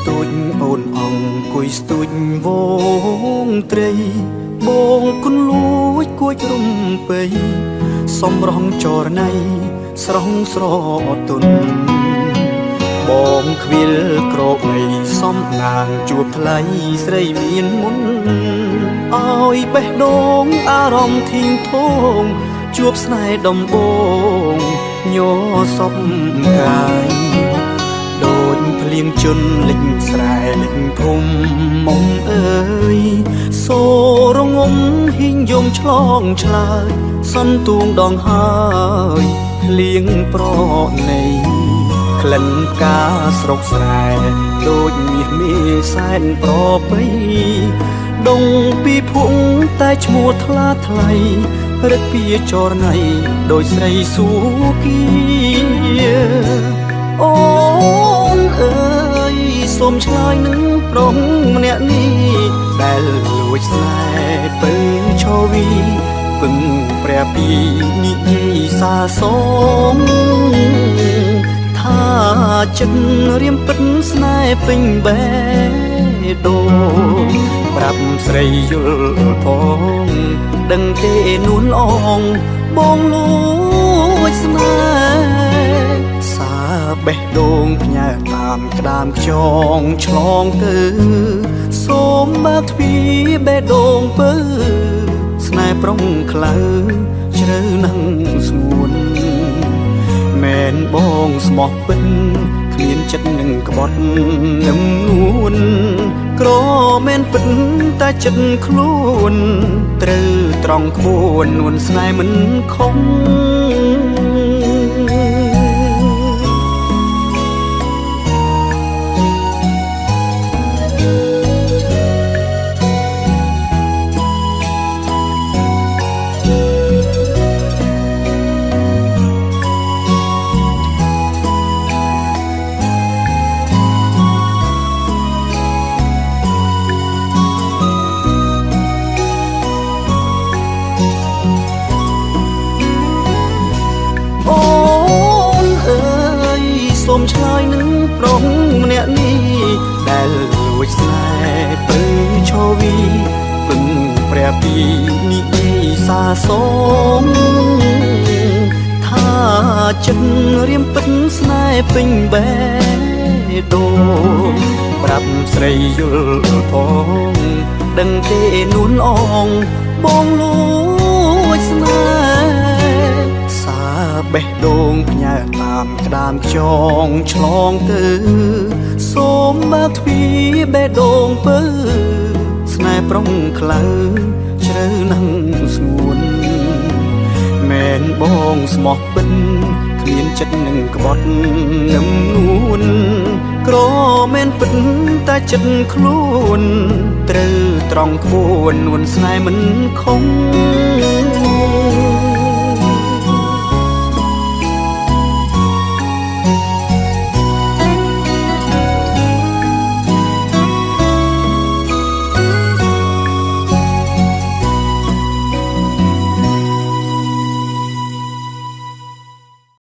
ទូចអូនអង្គុយស្ទូចវងត្រីបងគុណលួចគួចរំពៃសំរងចរណៃស្រស់ស្រទុនបងខ្វៀលក្រោកនៃសំណាងជួបថ្លៃស្រីមានមុនឲ្យបេះដូងអារម្មណ៍ធីងធងជួបស្នេហ៍ដំបងញ័រសពកាយដូចភ្លៀងជន់លិចស្រែលិចភូមិមុំអើយសូរងំហ៊ីងយំឆ្លងឆ្លើយសន្ទូងដងហើយភ្លៀងប្រណីក្លិនផ្កាស្រុកស្រែដូចមាសមេសែនប្រពៃដងពីភុងតែឈ្មោះថ្លាថ្លៃរឹកពីចរណៃដូចស្រីស៊ូគីអូនអើយសូមឆ្លើយនឹងប្រុសម្នាក់នេះដែលលួចស្នេហ៍ពឹងឈវីពឹងព្រះពីនិយាយសាសងថាចិត្តរៀមពិតស្នេហ៍ពេញបេះដូងប្រាប់ស្រីយល់ផងដឹងទេនួនអងបងលួចស្នេហ៍សាបេះដូងផ្ញើតាមក្តាមខ្យងឆ្លងទៅសូមបើកទ្វារបេះដូងពើស្នេហ៍ប្រុងខ្លៅជ្រៅណាស់ស្ងួនមែនបងស្មោះពិតគ្មានចិត្តនឹងក្បត់នឹមនួនក្រមែនពិតតែចិត្តខ្លួនត្រូវត្រង់ក្បួននួនស្នេហ៍មិនខំសូមឆ្លើយនឹងប្រុសម្នាក់នេះដែលលួចស្នេហ៍ពឹងឈវីពឹងព្រះពីនិយាយសាសងថាចិត្តរៀមពិតស្នេហ៍ពេញបេះដូងប្រាប់ស្រីយល់ផងដឹងទេនួនអងបងលួចស្នេហ៍សាបេះដូងផ្ញើតាមក្តាមខ្យងឆ្លងទៅសូមបើកទ្វារបេះដូងពើស្នេហ៍ប្រុងខ្លៅជ្រៅណាស់ស្ងួនមែនបងស្មោះពិតគ្មានចិត្តនឹងក្បត់នឹមនួនក្រមែនពិតតែចិត្តខ្លួនត្រូវត្រង់ក្បួននួនស្នេហ៍មិនខំ